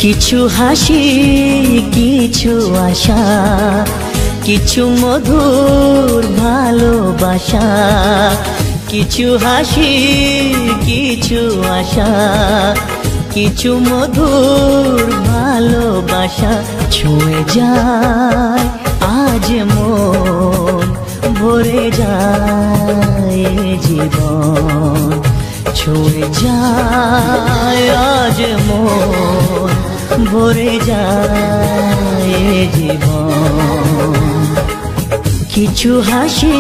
কিছু হাসি কিছু আশা, কিছু মধুর ভালোবাসা। কিছু হাসি কিছু আশা, কিছু মধুর ভালোবাসা। ছুঁয়ে যায় আজ মন, ভরে যায় জীবন। ছুঁয়ে যায় আজ মন, ভরে যায় জীবন। কিছু হাসি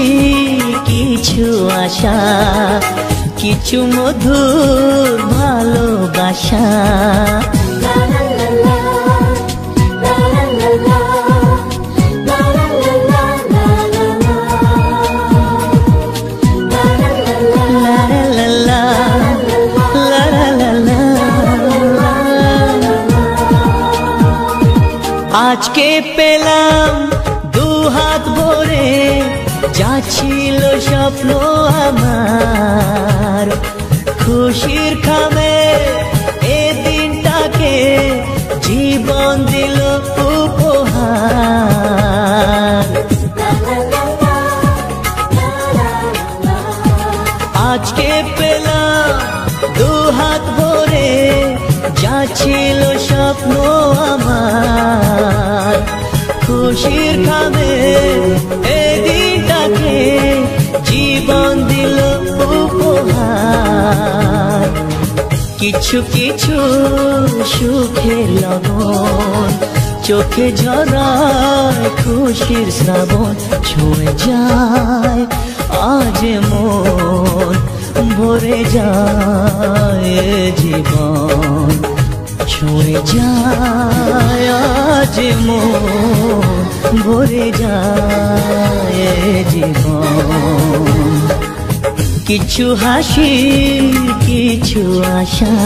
কিছু আশা, কিছু মধুর ভালোবাসা। আজকে পেলাম দু হাত ভরে, যা ছিল স্বপ্ন আমার। খুশির খামে এ দিনটাকে জীবন দিল উপহার। আজকে পেলাম দু হাত ভরে, যা ছিল স্বপ্ন আমার। খুশির খামে এ দিনটাকে জীবন দিল উপহার। কিছু কিছু সুখের লগন, চোখে ঝরায় খুশির শ্রাবণ। ছুঁয়ে যায় আজ মন, ভরে যায় জীবন। ছুঁয়ে যায় আজ মন, ভরে যায় জীবন। কিছু হাসি কিছু আশা,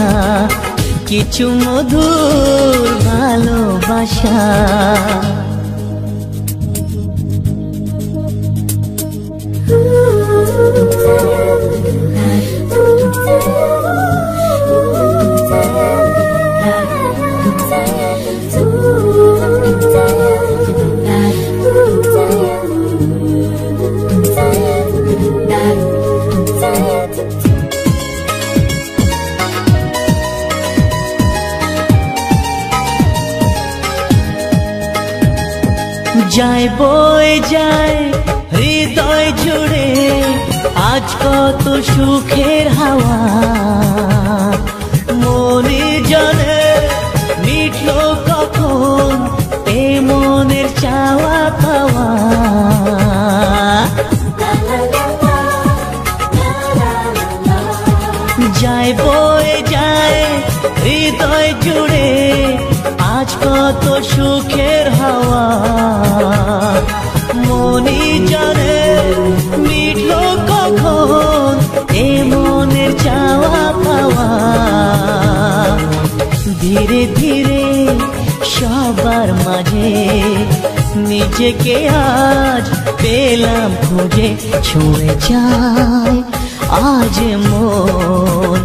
কিছু মধুর ভালোবাসা। যায় বয়ে যায় হৃদয় জুড়ে আজ কত সুখের হাওয়া। মনে জানে মিটলো কখন এ মনের চাওয়া পাওয়া। যায় বয়ে যায় হৃদয় জুড়ে আজ কত সুখের হাওয়া। মনি জানে মিটলো কখন এ মনের চাওয়া পাওয়া। ধীরে ধীরে সবার মাঝে নিজেকে আজ পেলাম খুঁজে। ছুঁয়ে যায় আজ মন,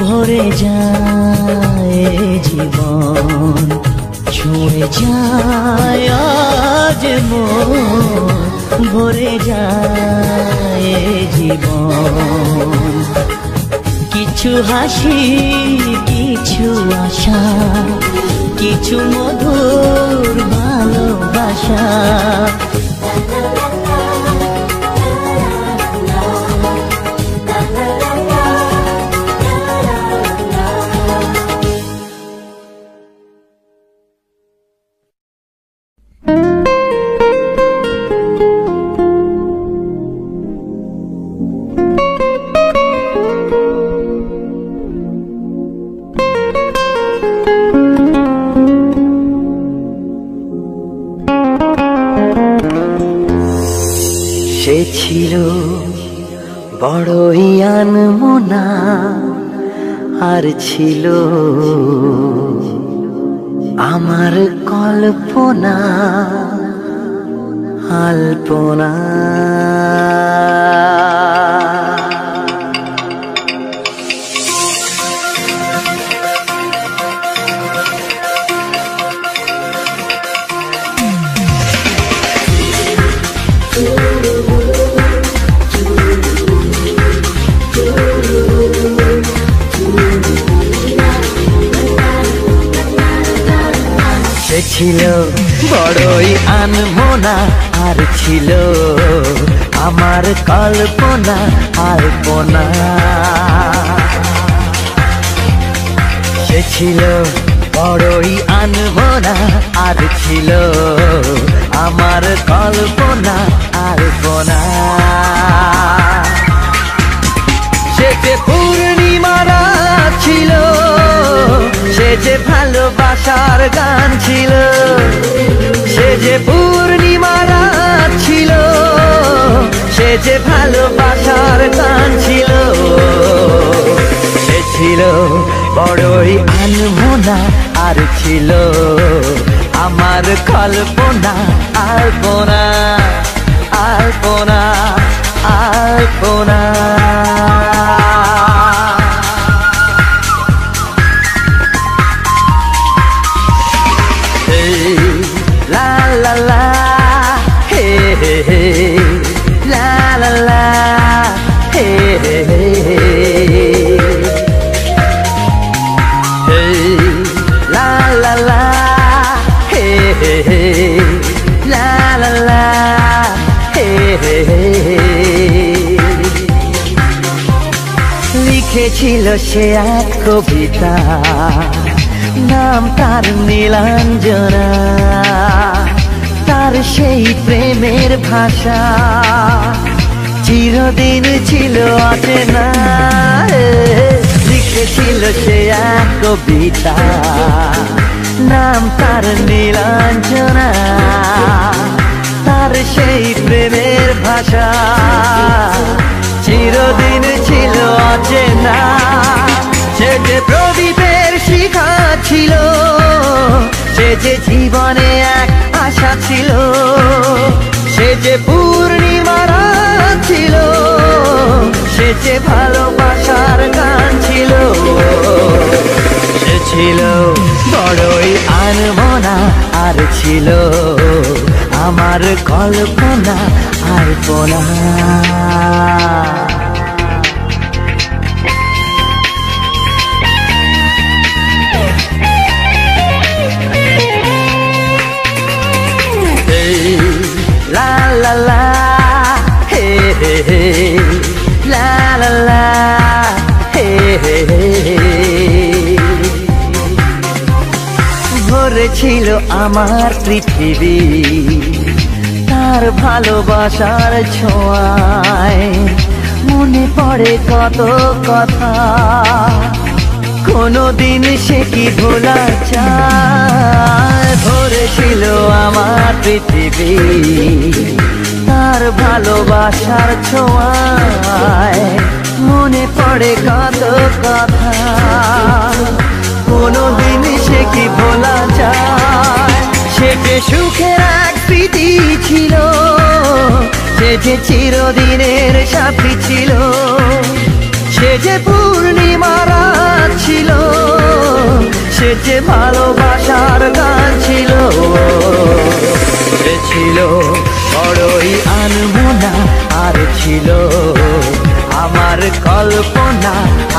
ভরে যায় জীবন। ছুঁয়ে যায় আজ মন, ভরে যায় জীবন। কিছু হাসি কিছু আশা, কিছু মধুর ভালোবাসা। সে ছিল বড়ই আনমনা, আর ছিল আমার কল্পনা আলপনা। সে ছিল বড়ই আনমনা আর ছিল আমার কল্পনা আলপনা। সে ছিল বড়ই আনমনা আর ছিল আমার কল্পনা আলপনা। সে যে পূর্ণিমা রাত ছিল, সে যে ভালোবাসার গান ছিল, সে যে পূর্ণিমা রাত ছিল, সে যে ভালোবাসার গান ছিল। সে ছিল বড়ই আনমনা আর ছিল আমার কল্পনা আলপনা আলপনা আলপনা। La la la, hey hey hey, la la la, hey hey hey, hey la la la, hey hey hey, la la la, hey hey hey। লিখেছিল সে এক কবিতা, নাম তার নীলাঞ্জনা, তার সেই প্রেমের ভাষা চিরদিন ছিল অচেনা। লিখেছিল সে এক কবিতা, নাম তার নীলাঞ্জনা, তার সেই প্রেমের ভাষা চিরদিন ছিল অচেনা। সে যে প্রদীপের শিখা ছিল, সে যে জীবনে এক আশা ছিল, সে যে পূর্ণিমা রাত ছিল, সে যে ভালোবাসার গান ছিল। সে ছিল বড়ই আনমনা আর ছিল আমার কল্পনা আলপনা। La la la, hey hey hey, la la la, hey hey hey। ভরেছিল আমার পৃথিবী তার ভালোবাসার ছোঁয়ায়, মনে পড়ে কত কথা, কোনদিন সে কি ভোলা যায়। ভরেছিল আমার পৃথিবী তার ভালোবাসার ছোঁয়ায়, মনে পড়ে কত কথা, কোনদিন সে কি ভোলা যায়। সে যে সুখের এক স্মৃতি ছিল, সে যে চিরদিনের সাথী ছিল, সে যে পূর্ণিমা রাত ছিল, সে যে ভালোবাসার গান ছিল। সে ছিল বড়ই আনমনা আর ছিল আমার কল্পনা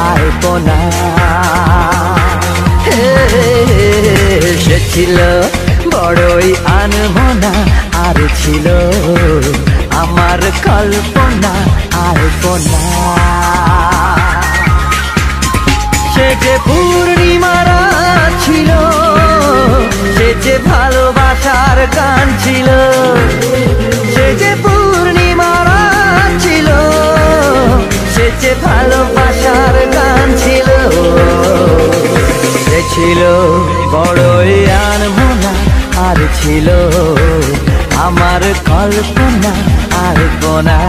আলপনা। সে ছিল বড়ই আনমনা আর ছিল আমার কল্পনা আলপনা। সে যে পূর্ণিমা রাত ছিল, সে যে ভালোবাসার গান ছিল, সে যে পূর্ণিমা রাত ছিল, সে যে ভালোবাসার গান ছিল। সে ছিল বড়ই আনমনা আর ছিল আমার কল্পনা আলপনা।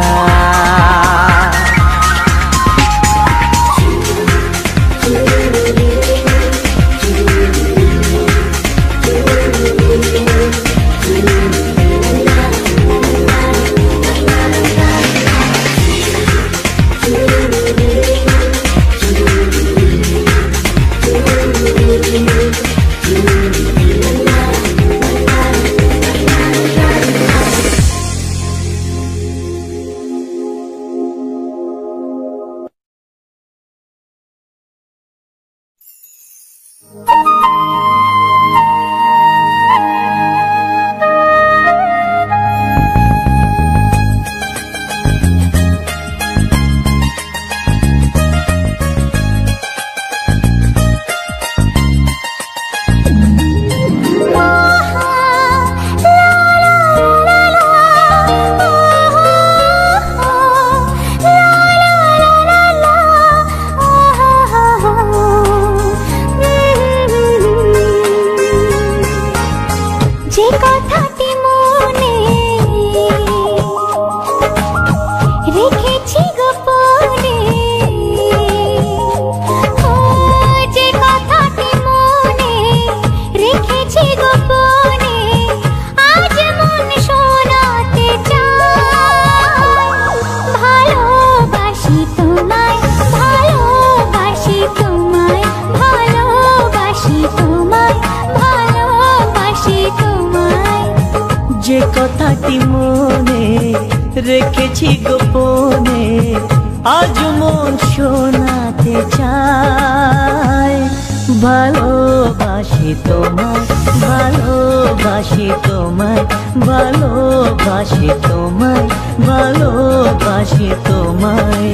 কথাটি মনে রেখেছি গোপনে, আজ মন শোনাতে চায়। ভালোবাসি তোমায়, ভালোবাসি তোমায়, ভালোবাসি তোমায়, ভালোবাসি তোমায়।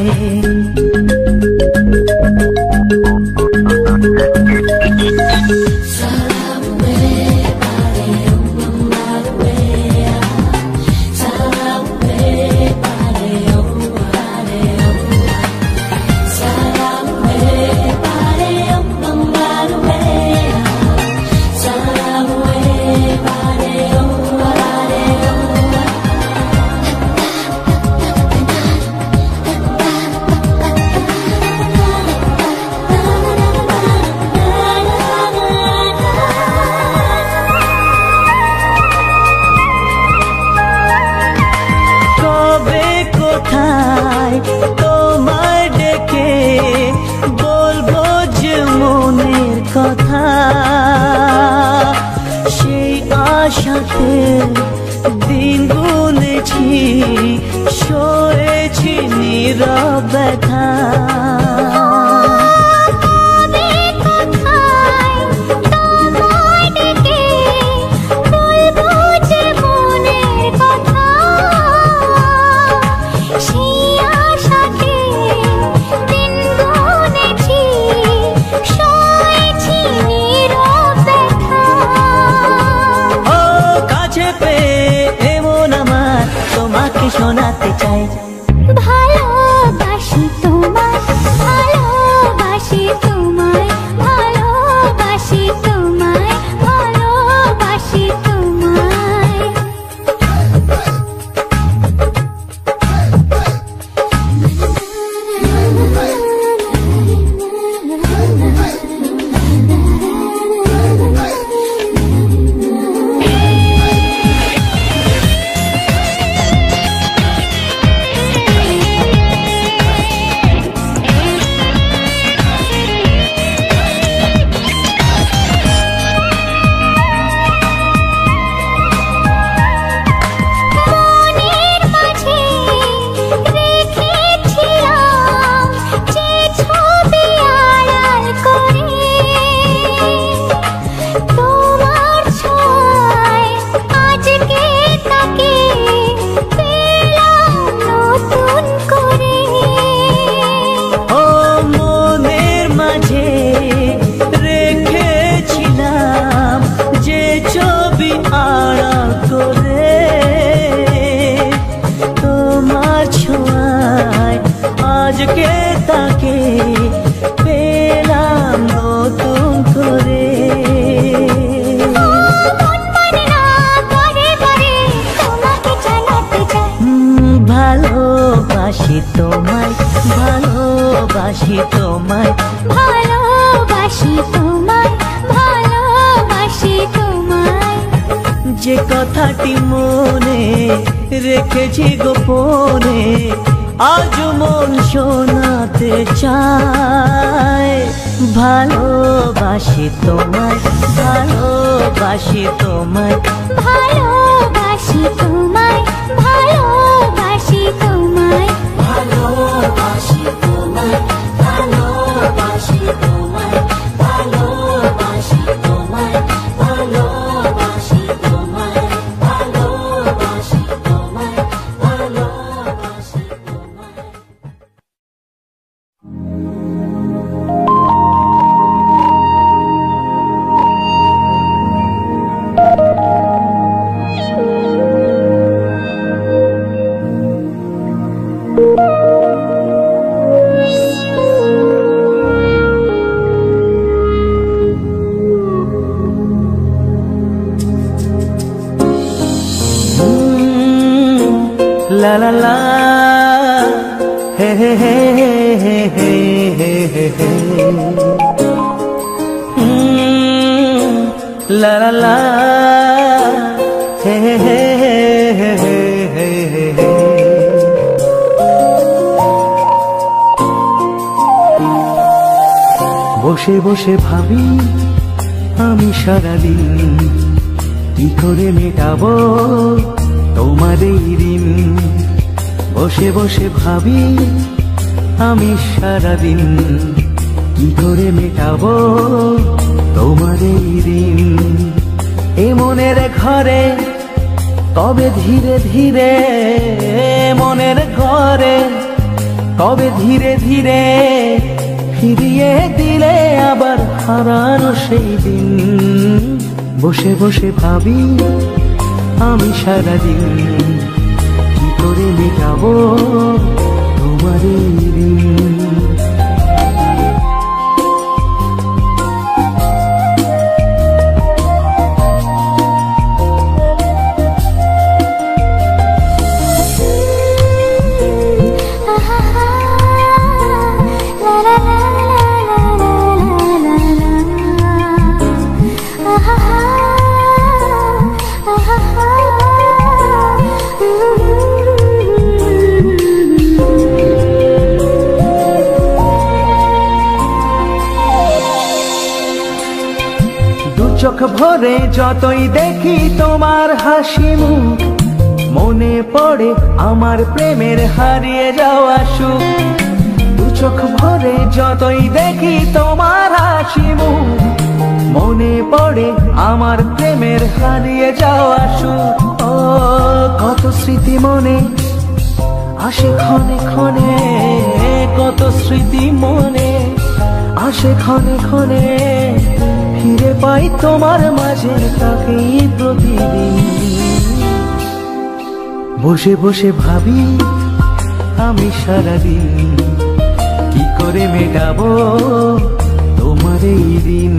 তোমায় ডেকে বলবো যে মনের কথা, সেই আশাতে দিন গুনেছি, সয়েছি নীরব ব্যথা। শোনাতে চাই ভালোবাসি তোমায়, ভালোবাসি তোমায়, ভালোবাসি তোমায়, ভালোবাসি তোমায়। আজকে তাকে পেলাম নতুন করে। ভালোবাসি তোমায়, ভালোবাসি তোমায়, ভালোবাসি তোমায়, ভালোবাসি তোমায়। যে কথাটি মনে রেখেছি গোপনে, আজ মন শোনাতে চায়। ভালোবাসি তোমায়, ভালোবাসি তোমায়, ভালোবাসি তোমায়, ভালোবাসি তোমায়, ভালোবাসি তোমায়, ভালোবাসি তোমায়, ভালোবাসি তোমায়, ভালোবাসি তোমায়, ভালোবাসি তোমায়, ভালোবাসি তোমায়। La la la, hey hey hey hey hey hey hey. La la la, hey hey hey hey hey hey. বসে বসে ভাবি আমি সারাদিন কি করে মেটাবো তোমার এই ঋণ। বসে বসে ভাবি আমি সারাদিন, কি করে মেটাবো তোমার এই ঋণ। এ মনের ঘরে কবে ধীরে ধীরে, মনের ঘরে কবে ধীরে ধীরে ফিরিয়ে দিলে আবার হারানো সেই দিন। বসে বসে ভাবি আমি সারাদিন, কি করে মেটাবো তোমার এই ঋণ। চোখ ভরে যতই দেখি তোমার হাসি মুখ, মনে পড়ে আমার প্রেমের হারিয়ে যাওয়া সুখ। দু চোখ ভরে যতই দেখি তোমার হাসি মুখ, মনে পড়ে আমার প্রেমের হারিয়ে যাওয়া সুখ। ও কত স্মৃতি মনে আসে ক্ষণে ক্ষণে, কত স্মৃতি মনে আসে ক্ষণে ক্ষণে, ফিরে পাই তোমার মাঝে তাকে প্রতিদিন। বসে বসে ভাবি আমি সারাদিন, কি করে মেটাবো তোমার এই ঋণ।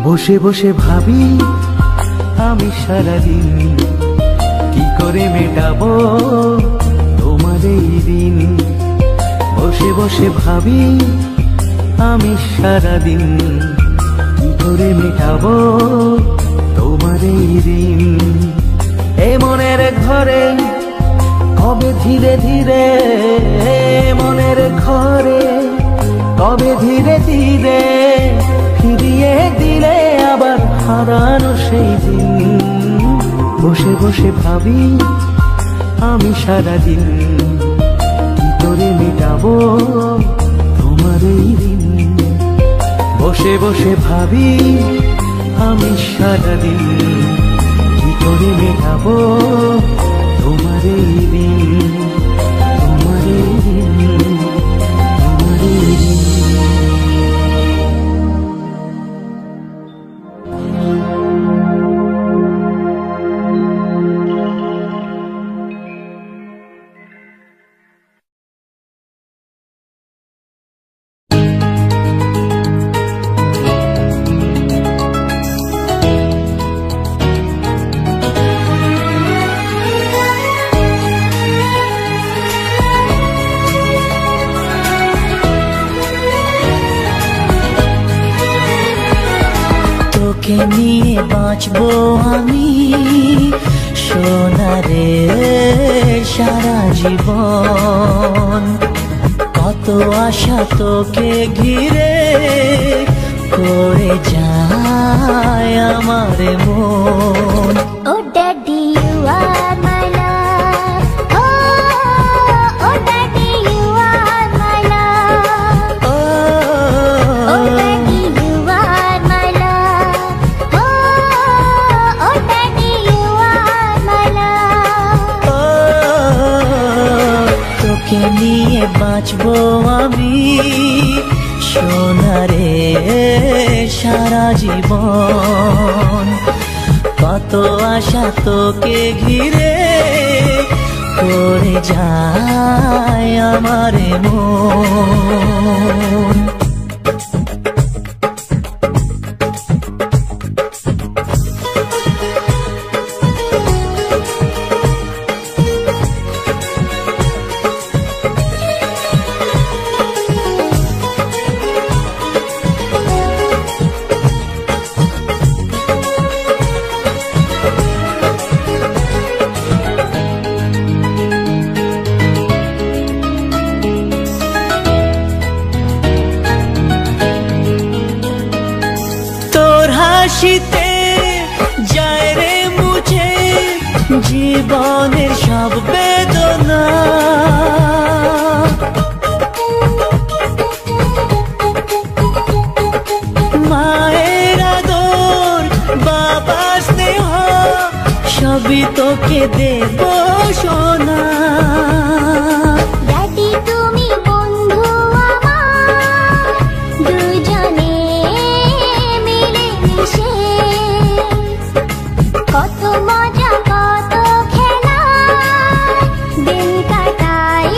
বসে বসে ভাবি আমি সারাদিন, কি করে মেটাবো তোমার এই ঋণ। বসে বসে ভাবি আমি সারাদিন, কি করে মেটাবো তোমার এই ঋণ। এ মনের ঘরে কবে ধীরে ধীরে, মনের ঘরে কবে ধীরে ধীরে ফিরিয়ে দিলে আবার হারানো সেই দিন। বসে বসে ভাবি আমি সারাদিন, কি করে মেটাবো তোমার এই ঋণ। বসে বসে ভাবি আমি সারাদিন, কি করে মেটাবো তোমার এই ঋণ। তোমার এই ঋণ, তোমার এই ঋণ। তোকে নিয়ে বাঁচবো আমি সোনারে সারা জীবন। কত আশা তোকে ঘিরে করে যায় আমার মন। Oh daddy, you are my love. Oh daddy, you are my love. Oh daddy, you are my love. Oh daddy, you are my love. সারা জীবন, কত আশা তোকে ঘিরে করে যায় আমার মন। হাসিতে যায় রে মুছে জীবনের সব বেদনা, মায়ের আদর বাবা স্নেহ সবই তোকে দেব সোনা। ড্যাডি তুমি বন্ধু আমার, দুজনে মিলে মিশে কত মজা কত খেলা দিন কাটাই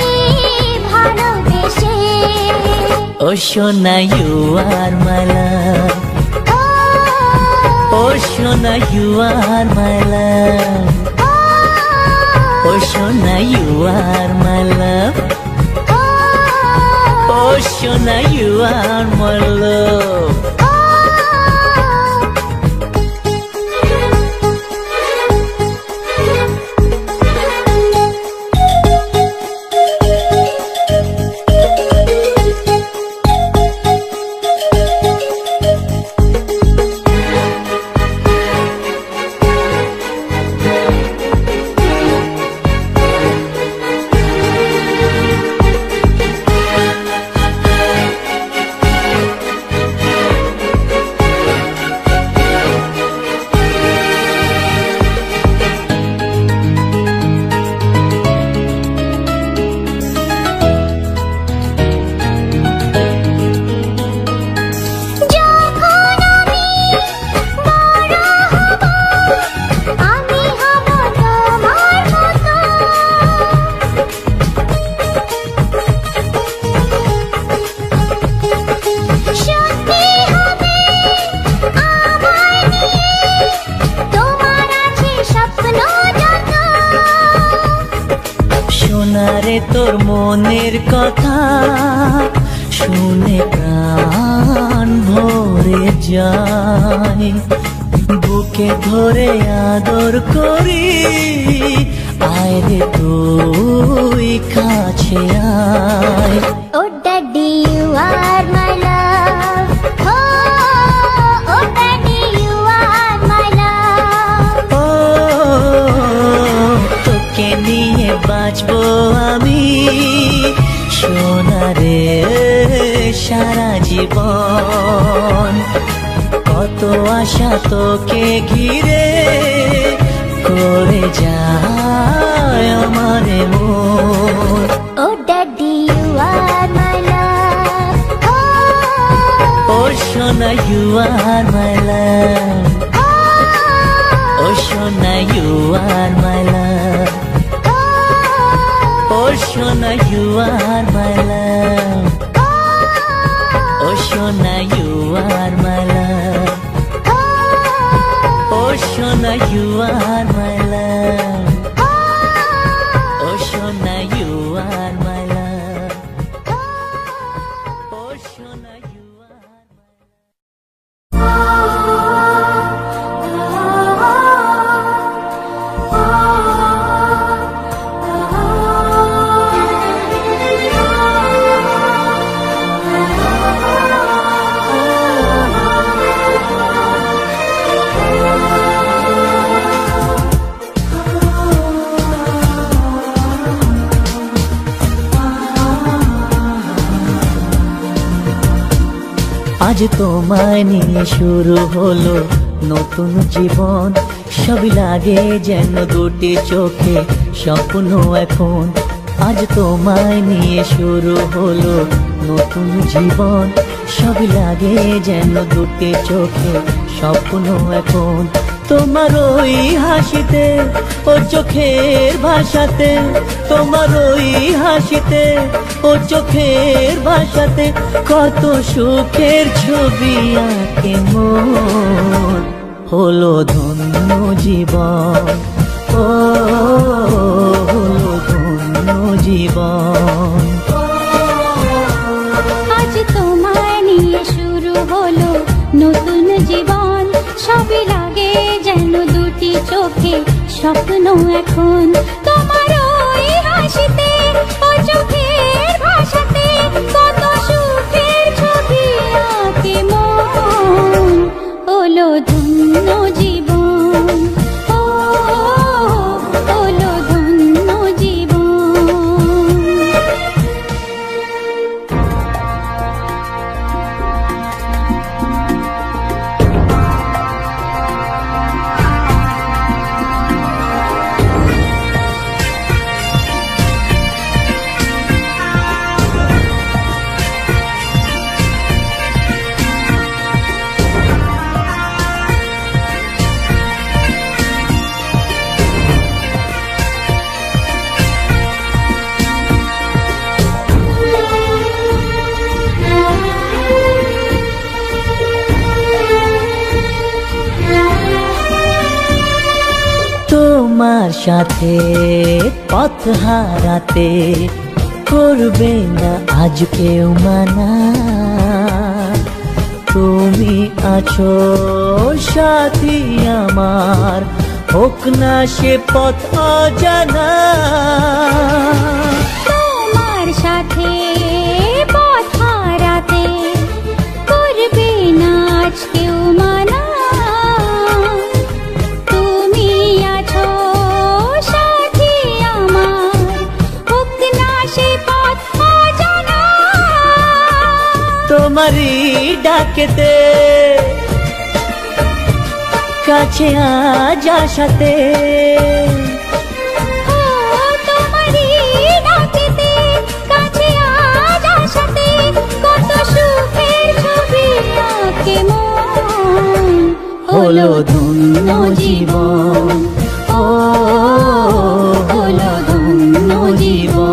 ভালোবেসে। ও সোনা ইউ আর মাই লাভ, ও সোনা ইউ আর মাই লাভ, ও সোনা ইউ আর মাই লাভ, ও সোনা ইউ আর মাই লাভ। সোনারে তোর মনের কথা শুনে প্রাণ ভরে যায়, বুকে ধরে আদর করি আয় রে তুই কাছে আয়। Oh daddy you are my love, oh daddy you are my love. ও তোকে নিয়ে বাঁচবো আমি সোনারে সারা জীবন, কত আশা তোকে ঘিরে করে যায় আমার মন। ও daddy you are my love, ও সোনা ইউ আর মাই লাভ, ও সোনা ইউ আর মাই লাভ, ও সোনা ইউ আর মাই লাভ, ও সোনা ইউ আর মাই লাভ, ও সোনা ইউ আর মাই লাভ, ও সোনা ইউ আর মাই লাভ, ও সোনা ইউ আর আজ তোমায় নিয়ে শুরু হলো নতুন জীবন, সবই লাগে যেন দুটি চোখে স্বপ্ন এখন। আজ তোমায় নিয়ে শুরু হলো নতুন জীবন, সবই লাগে যেন দুটি চোখে স্বপ্ন এখন। তোমার ওই হাসিতে, ও চোখের ভাষাতে, তোমার ওই হাসিতে, ও চোখের ভাষাতে কত সুখের ছবি আঁকে মন। হলো ধন্য জীবন, ও হলো ধন্য জীবন। আজ তোমায় নিয়ে শুরু হলো নতুন জীবন, সবই লাগে যেন দুটি চোখে স্বপ্ন এখন। তোমার ওই হাসিতে, ও চোখের ভাষাতে কত সুখের ছবি আঁকে মন। হলো ধন্য জীবন, ও হলো ধন্য জীবন। তোমার সাথে পথ হারাতে করবে না আজ কেউ মানা। তুমি আছো সাথী আমার, হোক না সে পথ অজানা। তোমার সাথে পথ হারাতে করবে না আজ কেউ মানা। তুমি আছো সাথী আমার, হোক না সে পথ অজানা। তোমারই ডাকেতে কাছে আজ আসাতে, তোমারই ডাকেতে কাছে আজ আসাতে কত সুখের ছবি আঁকে মন। হলো ধন্য জীবন, ও হলো ধন্য জীবন।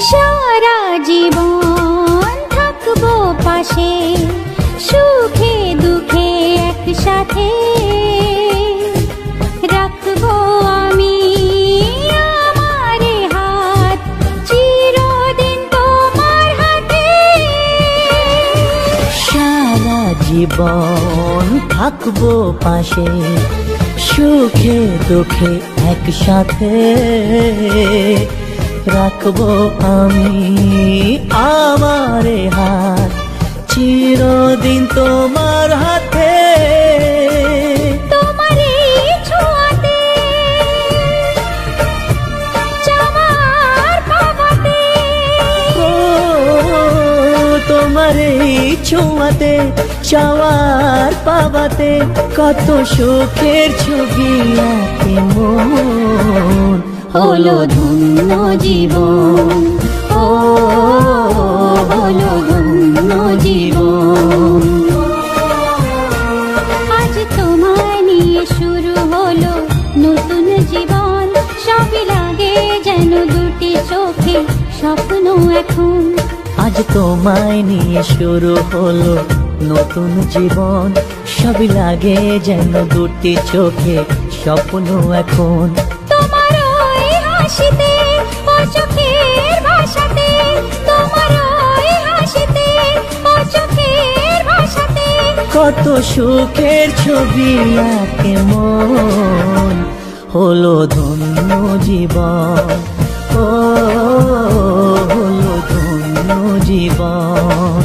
সারা জীবন থাকবো পাশে, সুখে দুঃখে একসাথে রাখবো আমি আমার হাত, চিরদিন তোমার হাতে। সারা জীবন থাকবো পাশে, সুখে দুঃখে একসাথে রাখবো আমি আমার হাত, চিরদিন তোমার হাতে। তোমার এই ছোঁয়াতে, চাওয়ার পাওয়াতে, ও তোমার এই ছোঁয়াতে, চাওয়ার পাওয়াতে কত সুখের ছবি আঁকে মন। হলো ধন্য জীবন, ও হলো ধন্য জীবন। আজ তোমায় নিয়ে শুরু হলো নতুন জীবন, সবই লাগে যেন দুটি চোখে স্বপ্ন এখন। আজ তোমায় নিয়ে শুরু হলো নতুন জীবন, সবই লাগে যেন দুটি চোখে স্বপ্ন এখন। তোমার ওই হাসিতে, ও চোখের ভাষাতে, তোমার ওই হাসিতে, ও চোখের ভাষাতে কত সুখের ছবি আঁকে মন। হলো ধন্য জীবন, ও হলো ধন্য জীবন।